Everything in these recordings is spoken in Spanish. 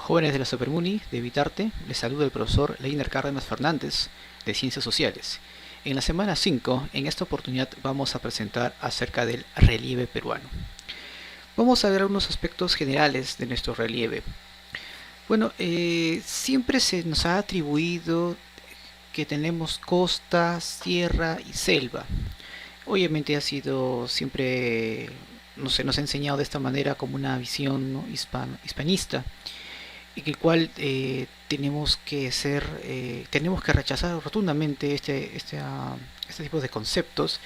Jóvenes de la Supermuni de Vitarte, les saluda el profesor Leiner Cárdenas Fernández de Ciencias Sociales. En la semana 5, en esta oportunidad vamos a presentar acerca del relieve peruano. Vamos a ver algunos aspectos generales de nuestro relieve. Bueno, siempre se nos ha atribuido que tenemos costa, sierra y selva. Obviamente ha sido siempre, no sé, nos ha enseñado de esta manera como una visión, ¿no?, hispanista, en el cual tenemos que rechazar rotundamente este tipo de conceptos,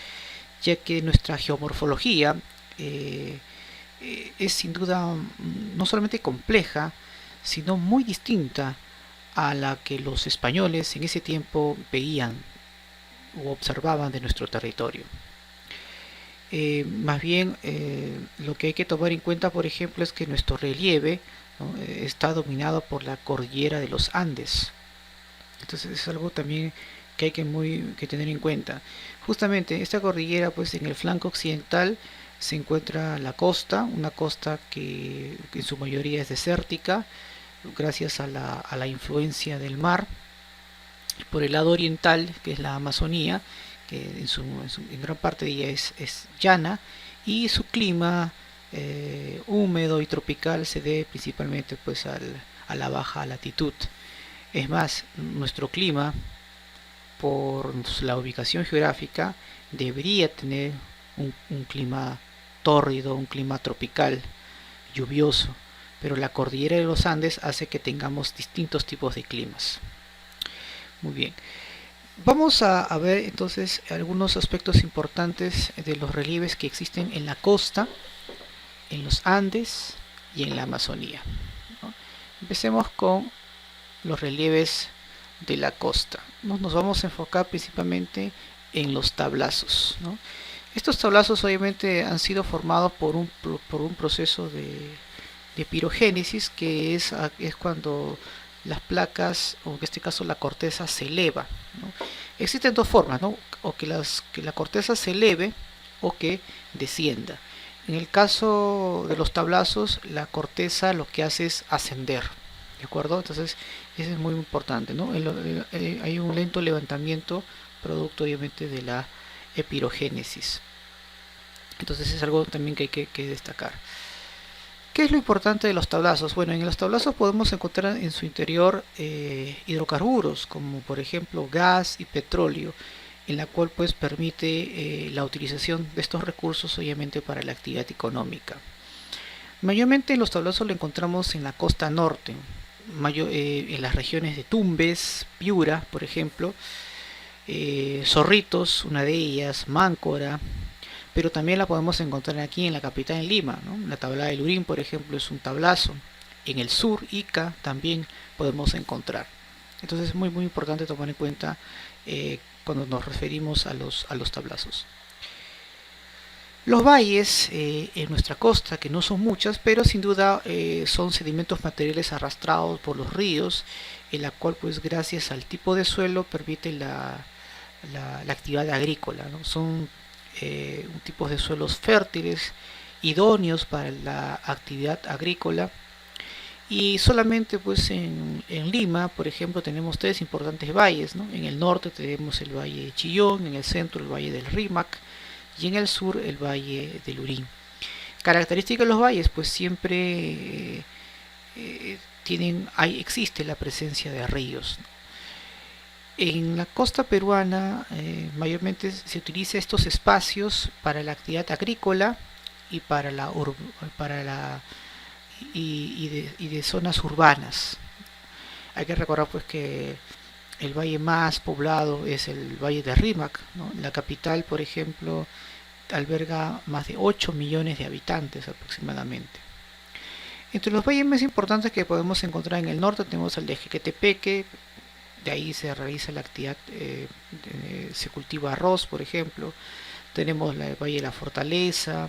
ya que nuestra geomorfología eh, es sin duda no solamente compleja, sino muy distinta a la que los españoles en ese tiempo veían o observaban de nuestro territorio. Más bien, lo que hay que tomar en cuenta, por ejemplo, es que nuestro relieve, ¿no?, está dominado por la cordillera de los Andes. Entonces es algo también que hay que tener en cuenta. Justamente esta cordillera, pues en el flanco occidental se encuentra la costa, una costa que en su mayoría es desértica, gracias a la influencia del mar. Por el lado oriental, que es la Amazonía, que en gran parte de ella es llana, y su clima húmedo y tropical se debe principalmente pues a la baja latitud. Es más, nuestro clima, por la ubicación geográfica, debería tener un clima tórrido, un clima tropical, lluvioso, pero la cordillera de los Andes hace que tengamos distintos tipos de climas. Muy bien. Vamos a ver entonces algunos aspectos importantes de los relieves que existen en la costa, en los Andes y en la Amazonía, ¿no? Empecemos con los relieves de la costa, ¿no? Nos vamos a enfocar principalmente en los tablazos, ¿no? Estos tablazos obviamente han sido formados por un proceso de pirogénesis, que es cuando las placas, o en este caso la corteza, se eleva, ¿no? Existen dos formas, ¿no? O que la corteza se eleve o que descienda. En el caso de los tablazos, la corteza lo que hace es ascender, ¿de acuerdo? Entonces, eso es muy importante, ¿no? Hay un lento levantamiento producto obviamente de la epirogénesis. Entonces es algo también que hay que destacar. ¿Qué es lo importante de los tablazos? Bueno, en los tablazos podemos encontrar en su interior hidrocarburos, como por ejemplo gas y petróleo, en la cual pues permite la utilización de estos recursos obviamente para la actividad económica. Mayormente los tablazos lo encontramos en la costa norte, en las regiones de Tumbes, Piura, por ejemplo, Zorritos, una de ellas, Máncora, pero también la podemos encontrar aquí en la capital, en Lima, ¿no? La Tablada del Lurín, por ejemplo, es un tablazo. En el sur, Ica, también podemos encontrar. Entonces es muy importante tomar en cuenta cuando nos referimos a los tablazos. Los valles en nuestra costa, que no son muchas, pero sin duda son sedimentos materiales arrastrados por los ríos, en la cual pues gracias al tipo de suelo permite la actividad agrícola, ¿no? Son tipos de suelos fértiles, idóneos para la actividad agrícola. Y solamente pues en Lima, por ejemplo, tenemos tres importantes valles, ¿no? En el norte tenemos el valle de Chillón, en el centro el valle del Rímac y en el sur el valle del Lurín. Característica de los valles, pues siempre existe la presencia de ríos. En la costa peruana mayormente se utiliza estos espacios para la actividad agrícola y de zonas urbanas. Hay que recordar pues que el valle más poblado es el valle de Rímac, ¿no? La capital, por ejemplo, alberga más de 8 millones de habitantes aproximadamente. Entre los valles más importantes que podemos encontrar en el norte tenemos el de Jequetepeque. De ahí se realiza la actividad, se cultiva arroz, por ejemplo. Tenemos el Valle de la Fortaleza,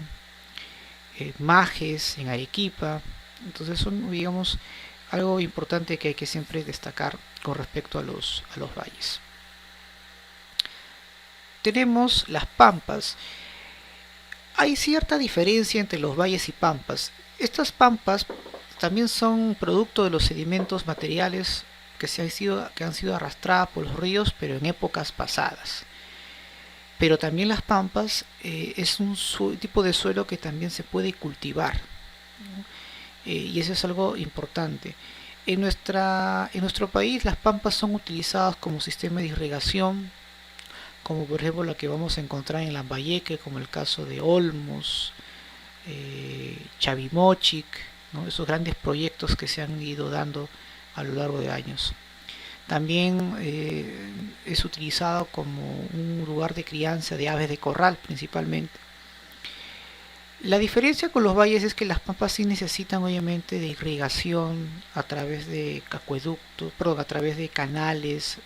Majes en Arequipa. Entonces son, digamos, algo importante que hay que siempre destacar con respecto a los valles. Tenemos las pampas. Hay cierta diferencia entre los valles y pampas. Estas pampas también son producto de los sedimentos materiales que han sido arrastradas por los ríos, pero en épocas pasadas. Pero también las pampas es un tipo de suelo que también se puede cultivar, ¿no? Y eso es algo importante. En nuestro país las pampas son utilizadas como sistema de irrigación, como por ejemplo la que vamos a encontrar en Lambayeque, como el caso de Olmos, Chavimochic, ¿no? Esos grandes proyectos que se han ido dando a lo largo de años. También es utilizado como un lugar de crianza de aves de corral principalmente. La diferencia con los valles es que las pampas sí necesitan obviamente de irrigación a través de acueductos, perdón, a través de canales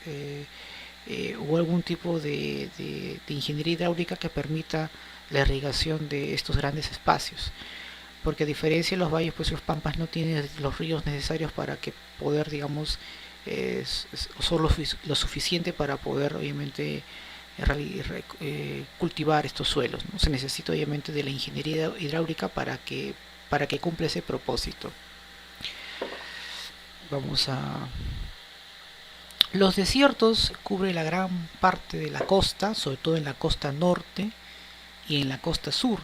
o algún tipo de ingeniería hidráulica que permita la irrigación de estos grandes espacios. Porque a diferencia de los valles, pues los pampas no tienen los ríos necesarios para que poder, digamos, son lo suficiente para poder obviamente cultivar estos suelos, ¿no? Se necesita obviamente de la ingeniería hidráulica para que cumpla ese propósito. Vamos a... Los desiertos cubren la gran parte de la costa, sobre todo en la costa norte y en la costa sur.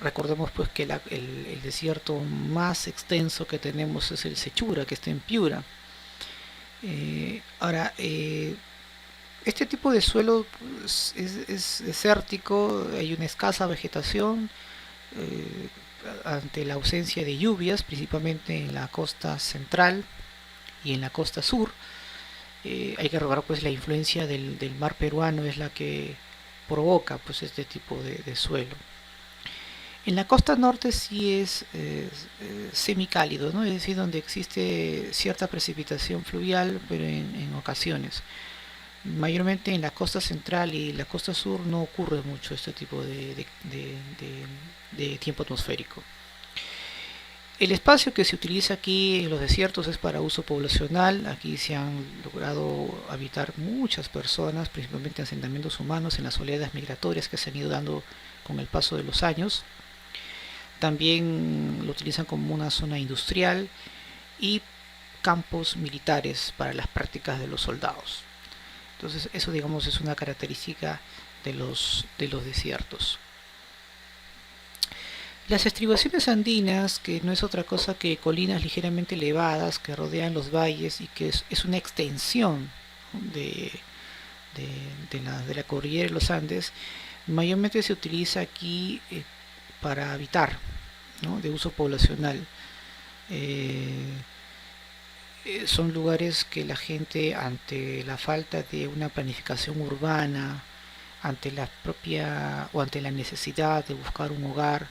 Recordemos pues que el desierto más extenso que tenemos es el Sechura, que está en Piura. Ahora, este tipo de suelo pues, es desértico, hay una escasa vegetación eh, ante la ausencia de lluvias, principalmente en la costa central y en la costa sur. Hay que recordar pues la influencia del mar peruano es la que provoca pues este tipo de suelo. En la costa norte sí es semicálido, ¿no? Es decir, donde existe cierta precipitación fluvial, pero en ocasiones. Mayormente en la costa central y la costa sur no ocurre mucho este tipo de tiempo atmosférico. El espacio que se utiliza aquí en los desiertos es para uso poblacional. Aquí se han logrado habitar muchas personas, principalmente asentamientos humanos en las oleadas migratorias que se han ido dando con el paso de los años. También lo utilizan como una zona industrial y campos militares para las prácticas de los soldados. Entonces eso digamos es una característica de los desiertos. Las estribaciones andinas, que no es otra cosa que colinas ligeramente elevadas que rodean los valles y que es una extensión de, de la cordillera de los Andes, mayormente se utiliza aquí para habitar, ¿no? De uso poblacional. Eh, Son lugares que la gente, ante la falta de una planificación urbana, ante la propia o ante la necesidad de buscar un hogar,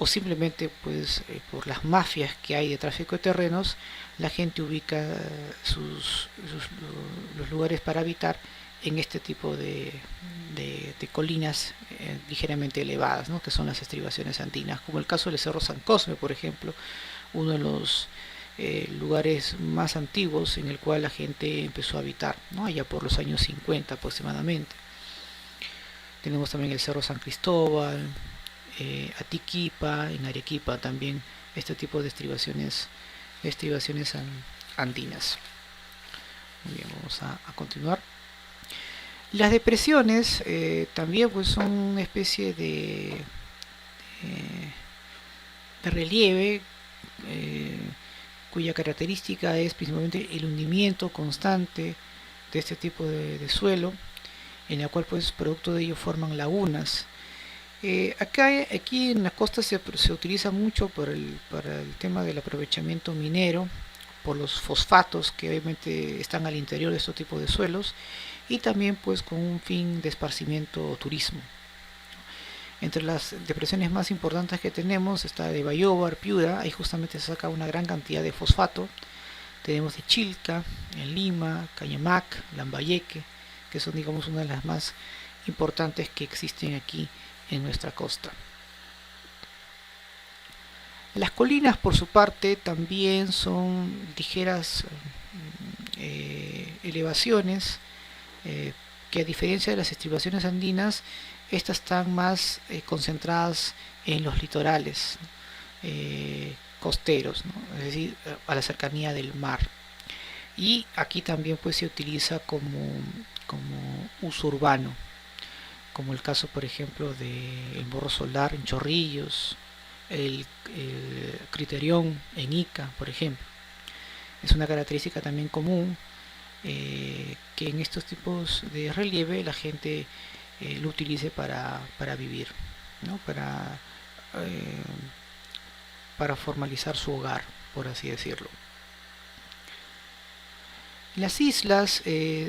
o simplemente pues por las mafias que hay de tráfico de terrenos, la gente ubica los lugares para habitar en este tipo de colinas ligeramente elevadas, ¿no? Que son las estribaciones andinas, como el caso del Cerro San Cosme, por ejemplo, uno de los lugares más antiguos en el cual la gente empezó a habitar, ¿no? Allá por los años 50 aproximadamente. Tenemos también el Cerro San Cristóbal, Atiquipa, en Arequipa también este tipo de estribaciones andinas. Muy bien, vamos a continuar. Las depresiones también pues son una especie de relieve cuya característica es principalmente el hundimiento constante de este tipo de suelo, en la cual pues producto de ello forman lagunas. Aquí en la costa se utiliza mucho para el tema del aprovechamiento minero, por los fosfatos que obviamente están al interior de estos tipos de suelos, y también pues con un fin de esparcimiento o turismo. Entre las depresiones más importantes que tenemos está de Bayobar, Piura, ahí justamente se saca una gran cantidad de fosfato. Tenemos de Chilca, en Lima, Cañamac, Lambayeque, que son digamos una de las más importantes que existen aquí en nuestra costa. Las colinas por su parte también son ligeras elevaciones que a diferencia de las estribaciones andinas, estas están más concentradas en los litorales, costeros, ¿no? Es decir, a la cercanía del mar. Y aquí también pues se utiliza como uso urbano, como el caso por ejemplo del Morro Solar en Chorrillos, el Criterión en Ica, por ejemplo. Es una característica también común, que en estos tipos de relieve la gente lo utilice para vivir, ¿no? Eh, para formalizar su hogar, por así decirlo. Las islas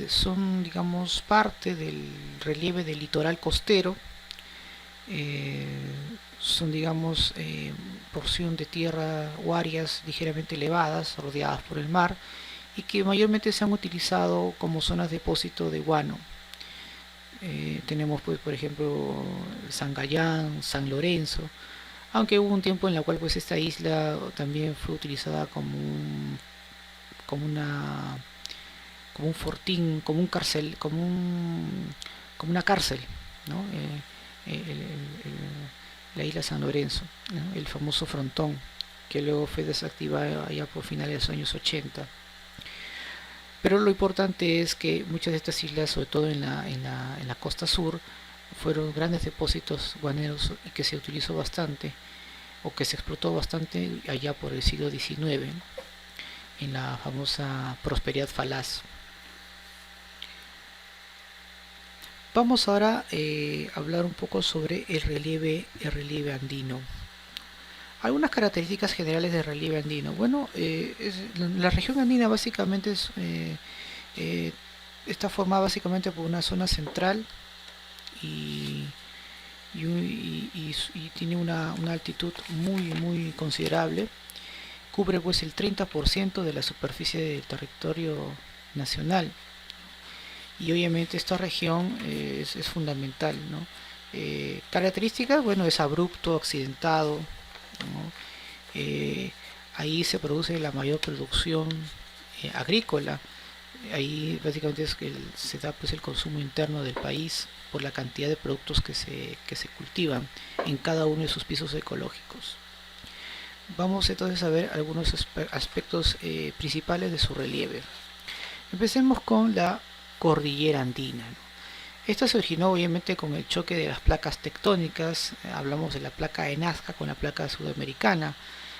son, digamos, parte del relieve del litoral costero. eh, Son, digamos, porción de tierra o áreas ligeramente elevadas, rodeadas por el mar, y que mayormente se han utilizado como zonas de depósito de guano. Tenemos, pues, por ejemplo, San Gallán, San Lorenzo, aunque hubo un tiempo en el cual pues esta isla también fue utilizada como una como un fortín, como un cárcel, como una cárcel, ¿no? La isla San Lorenzo, ¿no? El famoso frontón, que luego fue desactivado allá por finales de los años 80. Pero lo importante es que muchas de estas islas, sobre todo en la costa sur, fueron grandes depósitos guaneros y que se utilizó bastante o que se explotó bastante allá por el siglo XIX, ¿no? En la famosa prosperidad falaz. Vamos ahora a hablar un poco sobre el relieve andino. Algunas características generales del relieve andino. Bueno, la región andina básicamente eh, está formada básicamente por una zona central y, y tiene una altitud muy considerable. Cubre pues el 30% de la superficie del territorio nacional. Y obviamente esta región es fundamental, ¿no? Características, bueno, es abrupto, accidentado, ¿no? Eh, Ahí se produce la mayor producción agrícola. Ahí básicamente es que se da pues el consumo interno del país por la cantidad de productos que se cultivan en cada uno de sus pisos ecológicos. Vamos entonces a ver algunos aspectos principales de su relieve. Empecemos con la cordillera andina, ¿no? Esta se originó obviamente con el choque de las placas tectónicas. Hablamos de la placa de Nazca con la placa sudamericana,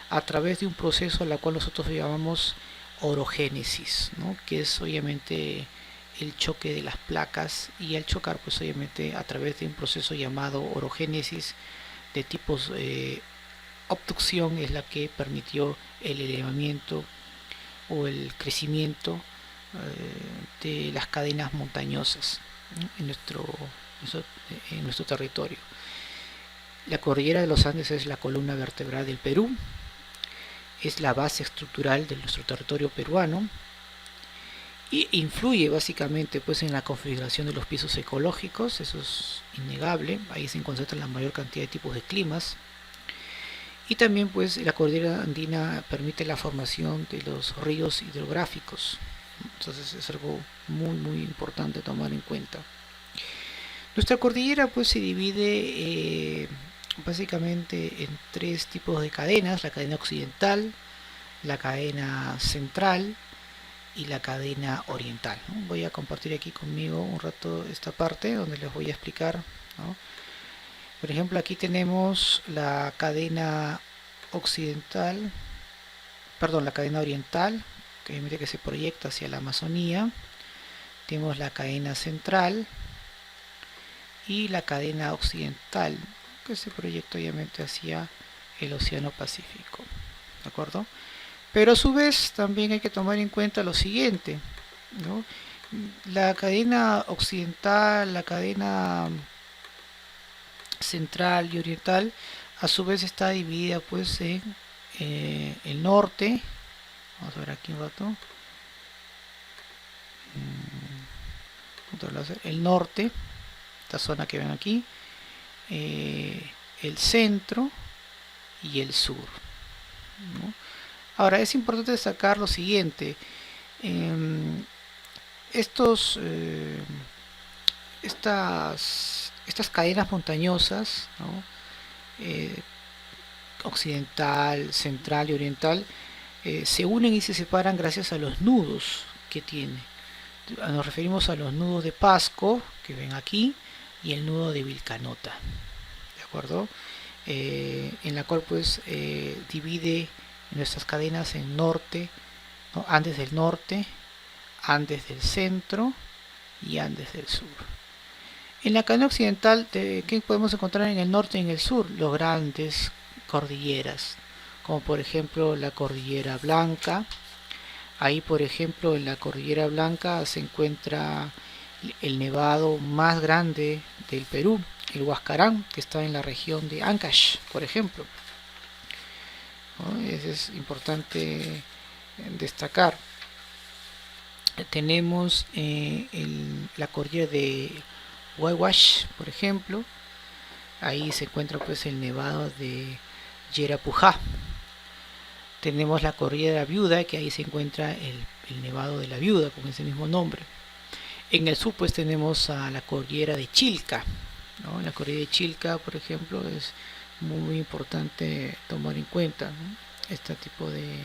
a través de un proceso al cual nosotros llamamos orogénesis, ¿no? Que es obviamente el choque de las placas, y al chocar pues obviamente a través de un proceso llamado orogénesis de tipos obducción es la que permitió el elevamiento o el crecimiento de las cadenas montañosas, ¿no? En nuestro territorio. La cordillera de los Andes es la columna vertebral del Perú, es la base estructural de nuestro territorio peruano y influye básicamente pues en la configuración de los pisos ecológicos. Eso es innegable. Ahí se concentra la mayor cantidad de tipos de climas. Y también pues la cordillera andina permite la formación de los ríos hidrográficos. Entonces es algo muy importante tomar en cuenta. Nuestra cordillera pues se divide básicamente en tres tipos de cadenas: la cadena occidental, la cadena central y la cadena oriental, ¿no? Voy a compartir aquí conmigo un rato esta parte donde les voy a explicar, ¿no? Por ejemplo, aquí tenemos la cadena occidental, perdón, la cadena oriental, que permite que se proyecta hacia la Amazonía. Tenemos la cadena central y la cadena occidental, que se proyecta obviamente hacia el Océano Pacífico, ¿de acuerdo? Pero a su vez también hay que tomar en cuenta lo siguiente, ¿no? La cadena occidental, la cadena central y oriental, a su vez está dividida pues en el norte. Vamos a ver aquí un rato. El norte, esta zona que ven aquí, el centro y el sur, ¿no? Ahora es importante destacar lo siguiente: eh, estos, estas cadenas montañosas, ¿no? occidental, central y oriental, se unen y se separan gracias a los nudos que tiene. Nos referimos a los nudos de Pasco, que ven aquí, y el nudo de Vilcanota, ¿de acuerdo? En la cual pues divide nuestras cadenas en norte, ¿no? Andes del norte, Andes del centro y Andes del sur. En la cadena occidental, ¿qué podemos encontrar en el norte y en el sur? Los grandes cordilleras, como por ejemplo la Cordillera Blanca. Ahí, por ejemplo, en la Cordillera Blanca se encuentra el nevado más grande del Perú, el Huascarán, que está en la región de Ancash, por ejemplo, ¿no? Eso es importante destacar. Tenemos la cordillera de Huayhuash, por ejemplo. Ahí se encuentra pues el nevado de Yerapujá. Tenemos la cordillera Viuda, que ahí se encuentra el nevado de la Viuda, con ese mismo nombre. En el sur pues tenemos a la cordillera de Chilca, ¿no? La cordillera de Chilca, por ejemplo, es muy importante tomar en cuenta, ¿no? Este tipo de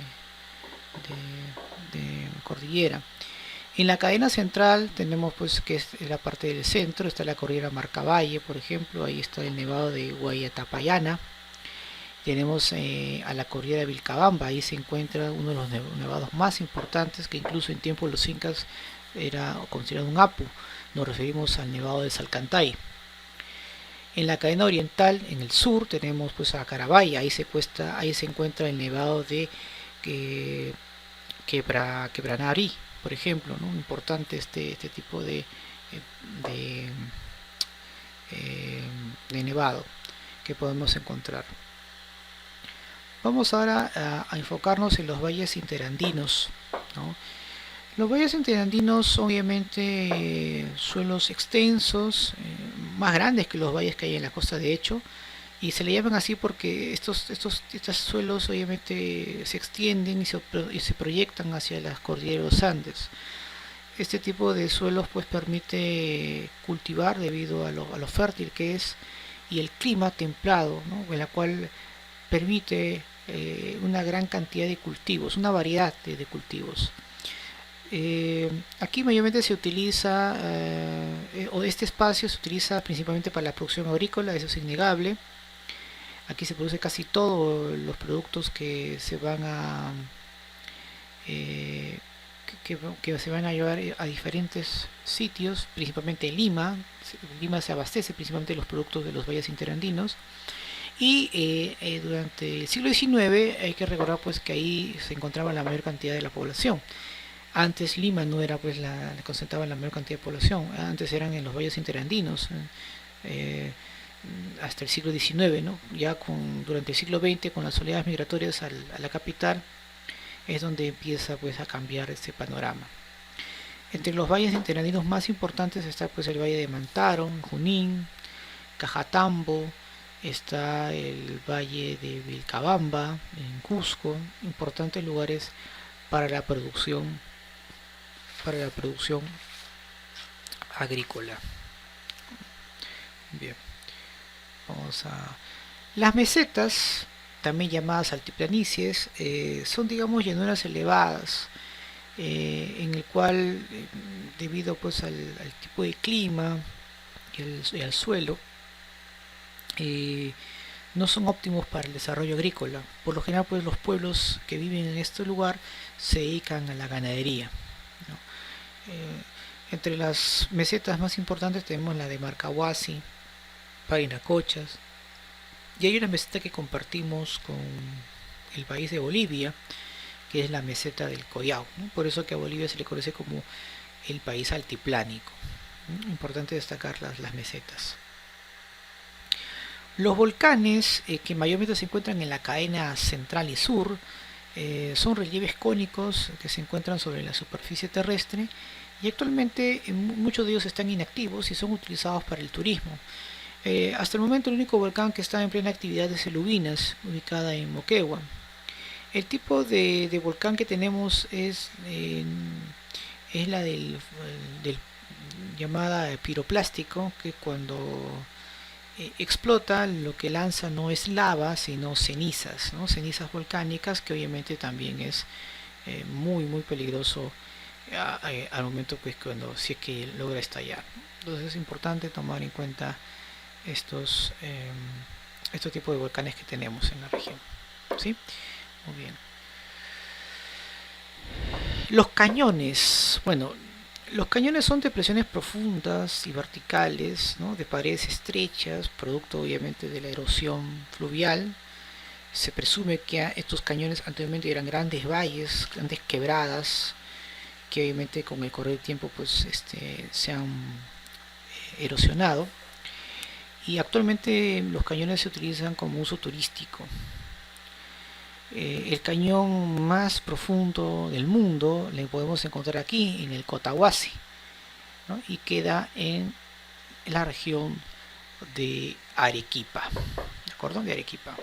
cordillera. En la cadena central tenemos pues que es la parte del centro, está la cordillera Marcavalle, por ejemplo, ahí está el nevado de Guayatapayana. Tenemos a la cordillera de Vilcabamba, ahí se encuentra uno de los nevados más importantes, que incluso en tiempos de los incas era considerado un apu. Nos referimos al nevado de Salcantay. En la cadena oriental, en el sur, tenemos pues a Carabaya, ahí se encuentra el nevado de Quebranari, por ejemplo, ¿no? Importante este tipo de, de nevado que podemos encontrar. Vamos ahora a enfocarnos en los valles interandinos, ¿no? Los valles interandinos obviamente suelos extensos, más grandes que los valles que hay en la costa, de hecho, y se le llaman así porque estos suelos obviamente se extienden y se proyectan hacia las cordilleras de los Andes. Este tipo de suelos pues permite cultivar debido a lo fértil que es y el clima templado, ¿no? En la cual permite una gran cantidad de cultivos, una variedad de cultivos. Aquí mayormente se utiliza, o este espacio se utiliza principalmente para la producción agrícola, eso es innegable. Aquí se produce casi todos los productos que se van a eh, que se van a llevar a diferentes sitios, principalmente en Lima. Lima se abastece principalmente de los productos de los valles interandinos. Y durante el siglo XIX hay que recordar pues que ahí se encontraba la mayor cantidad de la población. Antes Lima no era pues la concentraba la mayor cantidad de población, antes eran en los valles interandinos, hasta el siglo XIX, ¿no? Ya durante el siglo XX, con las oleadas migratorias a la capital, es donde empieza pues a cambiar este panorama. Entre los valles interandinos más importantes está pues el valle de Mantaro, Junín, Cajatambo, está el valle de Vilcabamba en Cusco, importantes lugares para la producción agrícola. Bien, vamos a las mesetas, también llamadas altiplanicies, son digamos llanuras elevadas, en el cual debido pues al tipo de clima y al suelo, no son óptimos para el desarrollo agrícola. Por lo general pues los pueblos que viven en este lugar se dedican a la ganadería, ¿no? Entre las mesetas más importantes tenemos la de Marcahuasi, Parinacochas, y hay una meseta que compartimos con el país de Bolivia, que es la meseta del Collao, ¿no? Por eso que a Bolivia se le conoce como el país altiplánico, ¿no? Importante destacar las mesetas. Los volcanes, que mayormente se encuentran en la cadena central y sur, son relieves cónicos que se encuentran sobre la superficie terrestre y actualmente muchos de ellos están inactivos y son utilizados para el turismo. Hasta el momento el único volcán que está en plena actividad es el Ubinas, ubicada en Moquegua. El tipo de volcán que tenemos es la del llamada piroplástico, que cuando explota, lo que lanza no es lava, sino cenizas, ¿no? Cenizas volcánicas, que obviamente también es muy peligroso al momento, pues, cuando si es que logra estallar. Entonces es importante tomar en cuenta estos tipos de volcanes que tenemos en la región. ¿Sí? Muy bien. Los cañones, bueno, los cañones son depresiones profundas y verticales, ¿no? De paredes estrechas, producto obviamente de la erosión fluvial. Se presume que estos cañones anteriormente eran grandes valles, grandes quebradas, que obviamente con el correr del tiempo pues se han erosionado, y actualmente los cañones se utilizan como uso turístico. El cañón más profundo del mundo le podemos encontrar aquí en el Cotahuasi, ¿no? Y queda en la región de Arequipa, ¿de acuerdo? De Arequipa.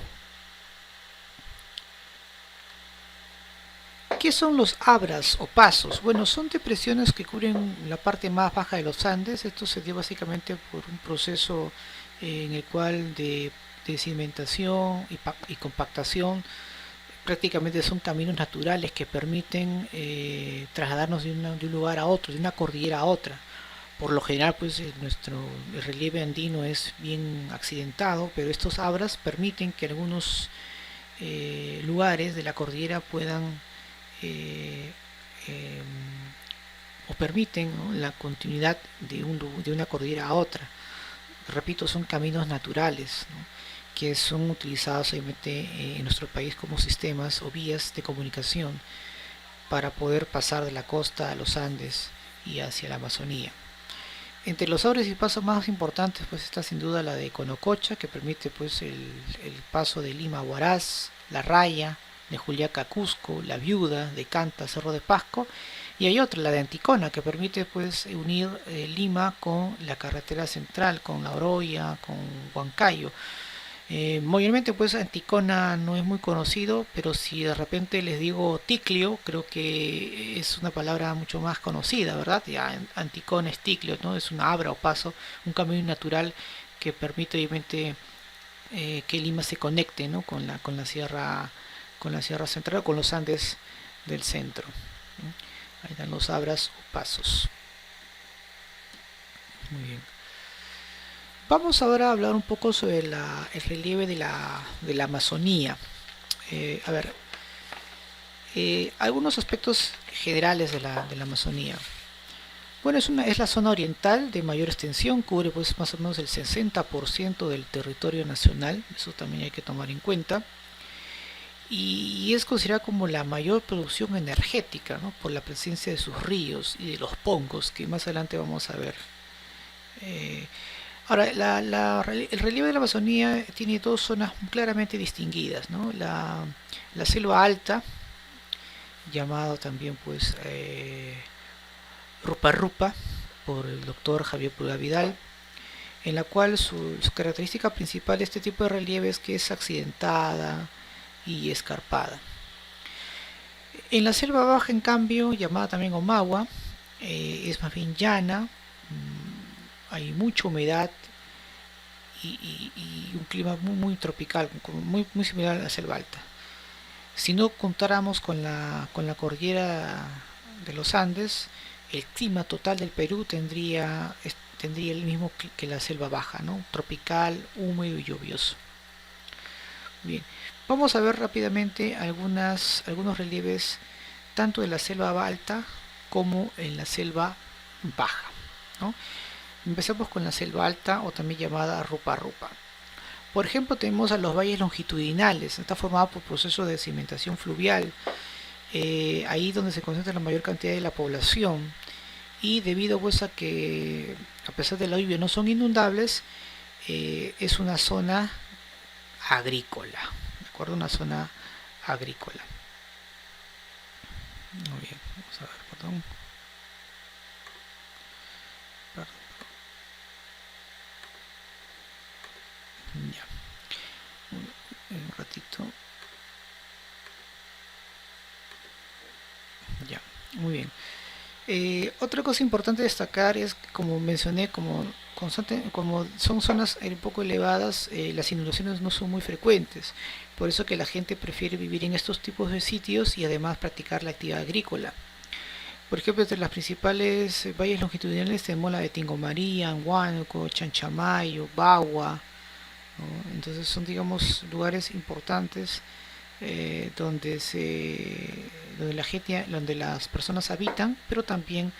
¿Qué son los abras o pasos? Bueno, son depresiones que cubren la parte más baja de los Andes. Esto se dio básicamente por un proceso en el cual de cimentación y compactación. Prácticamente son caminos naturales que permiten trasladarnos de un lugar a otro, de una cordillera a otra. Por lo general, pues el relieve andino es bien accidentado, pero estos abras permiten que algunos lugares de la cordillera puedan eh, eh, o permiten, ¿no?, la continuidad de una cordillera a otra. Repito, son caminos naturales, ¿no?, que son utilizados obviamente en nuestro país como sistemas o vías de comunicación para poder pasar de la costa a los Andes y hacia la Amazonía. Entre los abres y pasos más importantes pues está sin duda la de Conococha, que permite pues el paso de Lima a Huaraz, La Raya, de Juliaca a Cusco, La Viuda, de Canta a Cerro de Pasco, y hay otra, la de Anticona, que permite pues unir Lima con la carretera central, con La Oroya, con Huancayo. Mayormente pues Anticona no es muy conocido, pero si de repente les digo Ticlio, creo que es una palabra mucho más conocida, ¿verdad? Ya Anticona es Ticlio, ¿no? Es una abra o paso, un camino natural que permite obviamente que Lima se conecte, ¿no?, con la sierra central, con los Andes del centro. Ahí están los abras o pasos. Muy bien. Vamos ahora a hablar un poco sobre el relieve de la Amazonía. A ver, algunos aspectos generales de la Amazonía. Bueno, es la zona oriental de mayor extensión, cubre pues más o menos el 60% del territorio nacional, eso también hay que tomar en cuenta, y es considerada como la mayor producción energética, ¿no?, por la presencia de sus ríos y de los pongos, que más adelante vamos a ver. Eh, Ahora, el relieve de la Amazonía tiene dos zonas claramente distinguidas, ¿no? La selva alta, llamado también pues Rupa Rupa, por el doctor Javier Pulgar Vidal, en la cual su característica principal de este tipo de relieve es que es accidentada y escarpada. En la selva baja, en cambio, llamada también Omagua, es más bien llana, hay mucha humedad y un clima muy tropical, muy similar a la selva alta. Si no contáramos con la cordillera de los Andes, el clima total del Perú tendría el mismo que la selva baja, ¿no?, tropical, húmedo y lluvioso. Bien, vamos a ver rápidamente algunos relieves tanto de la selva alta como en la selva baja, ¿no? Empezamos con la selva alta, o también llamada Rupa Rupa. Por ejemplo, tenemos a los valles longitudinales. Está formado por procesos de cimentación fluvial, ahí donde se concentra la mayor cantidad de la población, y debido pues a que a pesar de la lluvia no son inundables, es una zona agrícola, ¿de acuerdo? Una zona agrícola. Muy bien, vamos a ver, perdón. Ya, un ratito. Ya, muy bien. Otra cosa importante destacar es que, como mencioné, como son zonas un poco elevadas, las inundaciones no son muy frecuentes. Por eso que la gente prefiere vivir en estos tipos de sitios y además practicar la actividad agrícola. Por ejemplo, entre las principales valles longitudinales tenemos la de Tingomaría, Huánuco, Chanchamayo, Bagua, ¿no? Entonces son, digamos, lugares importantes donde la gente, donde las personas habitan, pero también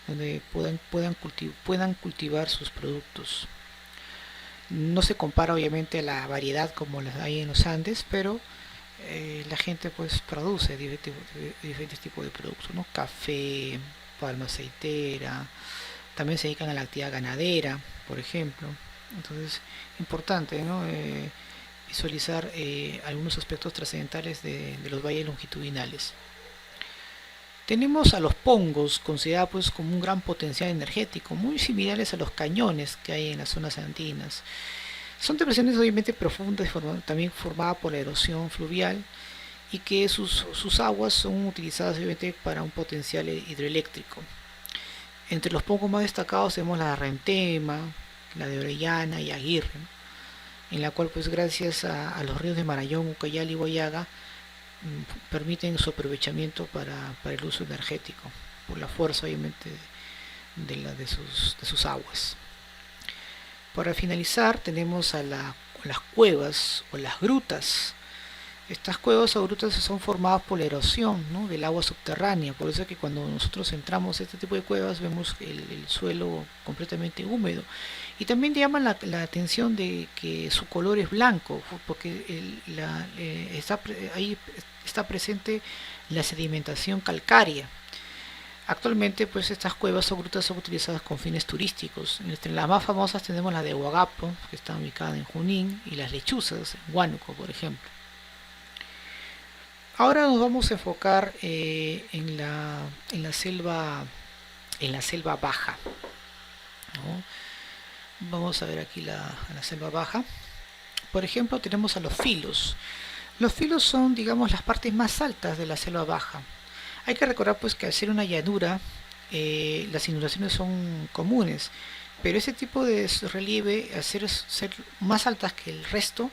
donde puedan cultivar sus productos. No se compara obviamente a la variedad como las hay en los Andes, pero la gente pues produce diferentes tipos de productos, ¿no? Café, palma aceitera, también se dedican a la actividad ganadera, por ejemplo. Entonces, importante, ¿no? Visualizar algunos aspectos trascendentales de los valles longitudinales. Tenemos a los pongos, considerados pues como un gran potencial energético, muy similares a los cañones que hay en las zonas andinas. Son depresiones obviamente profundas, también formadas por la erosión fluvial y que sus aguas son utilizadas obviamente para un potencial hidroeléctrico. Entre los pongos más destacados tenemos la de Rentema, la de Orellana y Aguirre, ¿no? En la cual pues gracias a los ríos de Marañón, Ucayali y Guayaga permiten su aprovechamiento para el uso energético, por la fuerza obviamente de sus aguas. Para finalizar tenemos las cuevas o las grutas. Estas cuevas o grutas son formadas por la erosión, ¿no? Del agua subterránea, por eso es que cuando nosotros entramos a este tipo de cuevas vemos el suelo completamente húmedo. Y también llama la atención de que su color es blanco, porque ahí está presente la sedimentación calcárea. Actualmente pues estas cuevas o grutas son utilizadas con fines turísticos. Entre las más famosas tenemos la de Huagapo, que está ubicada en Junín, y las Lechuzas, en Huánuco, por ejemplo. Ahora nos vamos a enfocar en la selva baja, ¿no? Vamos a ver aquí la selva baja. Por ejemplo, tenemos a los filos. Los filos son, digamos, las partes más altas de la selva baja. Hay que recordar pues que al ser una llanura, las inundaciones son comunes, pero ese tipo de relieve, al ser más altas que el resto,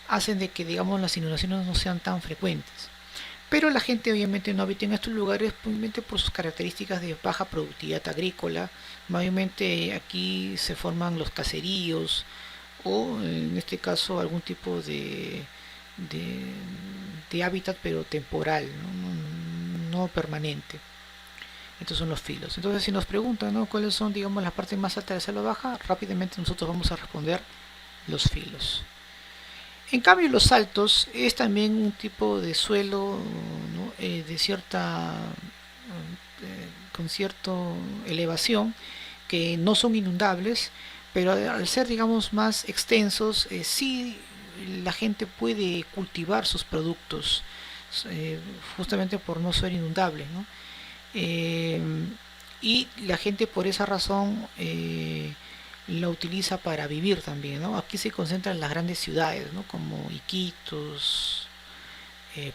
hacen de que, digamos, las inundaciones no sean tan frecuentes. Pero la gente obviamente no habita en estos lugares obviamente por sus características de baja productividad agrícola. Mayormente aquí se forman los caseríos o en este caso algún tipo de, de hábitat pero temporal, no permanente. Estos son los filos. Entonces si nos preguntan, ¿no?, cuáles son, digamos, las partes más altas de la selva baja, rápidamente nosotros vamos a responder los filos. En cambio, los saltos es también un tipo de suelo, ¿no?, de con cierta elevación, que no son inundables, pero al ser, digamos, más extensos, sí la gente puede cultivar sus productos, justamente por no ser inundables, ¿no? Eh, y la gente por esa razón la utiliza para vivir también, ¿no? Aquí se concentran las grandes ciudades, ¿no?, como Iquitos,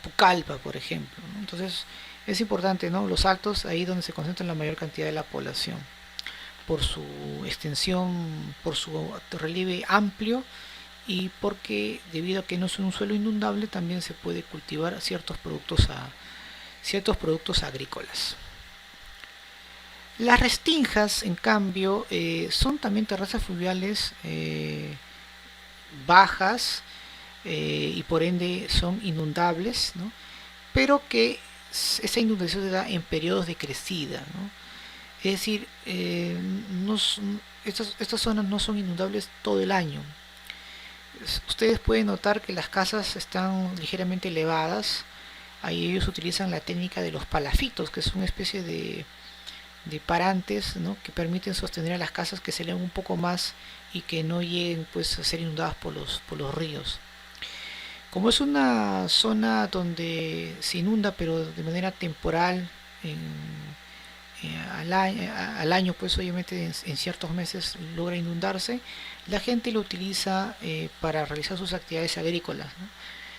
Pucallpa, por ejemplo, ¿no? Entonces es importante, ¿no?, los altos, ahí donde se concentra la mayor cantidad de la población, por su extensión, por su relieve amplio y porque debido a que no es un suelo inundable también se puede cultivar ciertos productos agrícolas. Las restingas, en cambio, son también terrazas fluviales bajas y por ende son inundables, ¿no?, pero que esa inundación se da en periodos de crecida, ¿no? Es decir, estas zonas no son inundables todo el año. Ustedes pueden notar que las casas están ligeramente elevadas. Ahí ellos utilizan la técnica de los palafitos, que es una especie de parantes, ¿no?, que permiten sostener a las casas que se eleven un poco más y que no lleguen pues a ser inundadas por los ríos. Como es una zona donde se inunda pero de manera temporal, al año pues obviamente en ciertos meses logra inundarse, la gente lo utiliza para realizar sus actividades agrícolas, ¿no?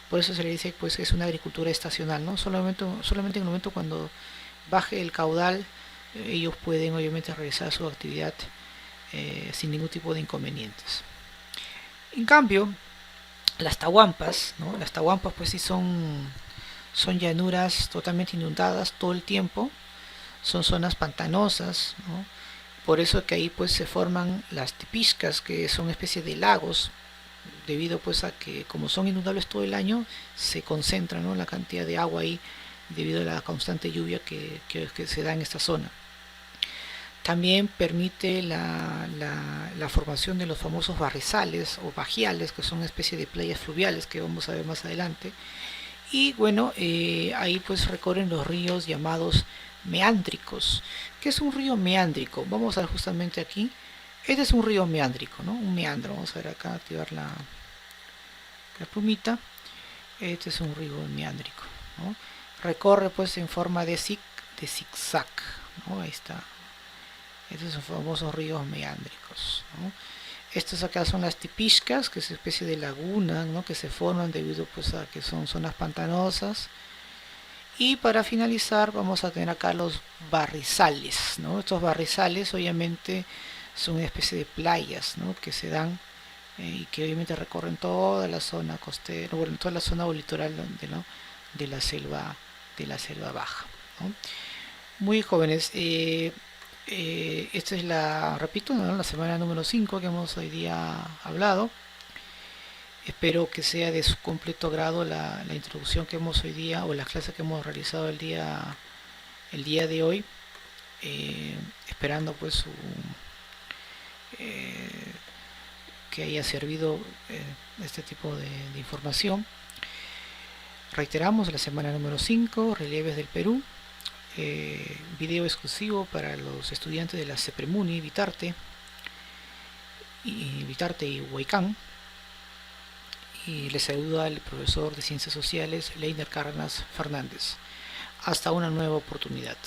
Por eso se le dice pues que es una agricultura estacional, ¿no? Solamente en el momento cuando baje el caudal ellos pueden obviamente realizar su actividad sin ningún tipo de inconvenientes. En cambio, las tahuampas, ¿no? Las tahuampas pues sí son llanuras totalmente inundadas todo el tiempo, son zonas pantanosas, ¿no? Por eso que ahí pues se forman las tipiscas, que son especies de lagos, debido pues a que como son inundables todo el año, se concentra, ¿no?, la cantidad de agua ahí debido a la constante lluvia que se da en esta zona. También permite la formación de los famosos barrizales o bajiales, que son una especie de playas fluviales que vamos a ver más adelante. Y bueno, ahí pues recorren los ríos llamados meándricos. ¿Qué es un río meándrico? Vamos a ver justamente aquí. Este es un río meándrico, ¿no? Un meandro. Vamos a ver acá, activar la plumita. Este es un río meándrico, ¿no? Recorre pues en forma de zigzag, ¿no? Ahí está. Estos son famosos ríos meándricos, ¿no? Estas acá son las tipiscas, que es una especie de laguna, ¿no?, que se forman debido pues a que son zonas pantanosas. Y para finalizar vamos a tener acá los barrizales, ¿no? Estos barrizales obviamente son una especie de playas, ¿no?, que se dan y que obviamente recorren toda la zona costera, bueno, toda la zona litoral ¿no?, de la selva baja, ¿no? Muy jóvenes. Esta es repito, ¿no?, la semana número 5 que hemos hoy día hablado. Espero que sea de su completo grado la introducción que hemos hoy día, o las clases que hemos realizado el día de hoy, esperando pues eh, que haya servido este tipo de información. Reiteramos, la semana número 5, relieves del Perú, video exclusivo para los estudiantes de la CEPREMUNI, Vitarte y Huaycán. Y les saluda el profesor de Ciencias Sociales, Leiner Cárdenas Fernández. Hasta una nueva oportunidad.